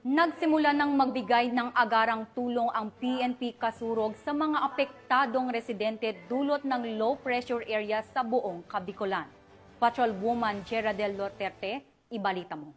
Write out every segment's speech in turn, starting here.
Nagsimula ng magbigay ng agarang tulong ang PNP Kasurog sa mga apektadong residente dulot ng low pressure area sa buong Kabikulan. Patrolwoman Geraldel Duterte, ibalita mo.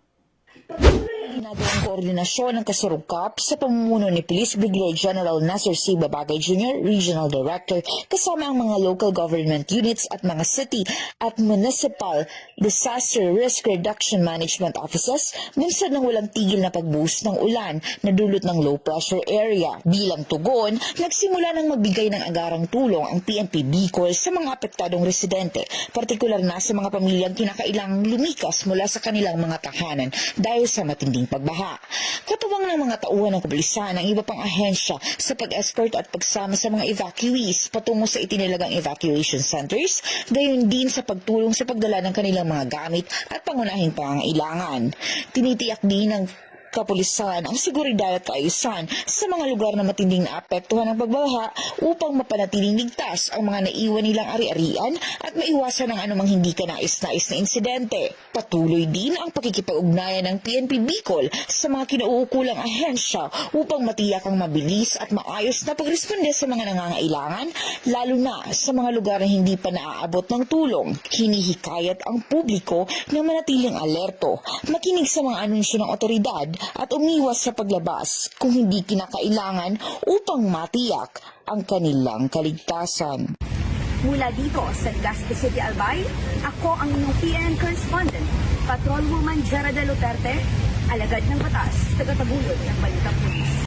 Ginagawang koordinasyon ng Kasurugkap sa pamumuno ni Police Brigadier General Nasser C. Babagay Jr., Regional Director, kasama ang mga local government units at mga city at municipal disaster risk reduction management offices bunsod ng walang tigil na pagbuhos ng ulan na dulot ng low pressure area. Bilang tugon, nagsimula ng magbigay ng agarang tulong ang PNP Bicol sa mga apektadong residente, partikular na sa mga pamilyang kinakailangang lumikas mula sa kanilang mga tahanan dahil sa matinding pagbaha. Katuwang ng mga tauhan ng kapulisan ang iba pang ahensya sa pag-escort at pagsama sa mga evacuees patungo sa itinilagang evacuation centers, gayon din sa pagtulong sa pagdala ng kanilang mga gamit at pangunahing pangangailangan. Tinitiyak din ng kapulisan ang seguridad at kaayusan sa mga lugar na matinding naapektuhan ng pagbaha upang mapanatiling ligtas ang mga naiwan nilang ari-arian at maiwasan ang anumang hindi kanais-nais na insidente. Patuloy din ang pakikipag-ugnayan ng PNP Bicol sa mga kinauukulang ahensya upang matiyak ang mabilis at maayos na pagresponde sa mga nangangailangan, lalo na sa mga lugar na hindi pa naaabot ng tulong. Hinihikayat ang publiko na manatiling alerto, makinig sa mga anunsyo ng otoridad at umiwas sa paglabas kung hindi kinakailangan upang matiyak ang kanilang kaligtasan. Mula dito sa Legazpi City, Albay, ako ang inyong PNN correspondent, Patrolwoman Geraldel Duterte, alagad ng batas, tagataguyod ng Balitang Pulis.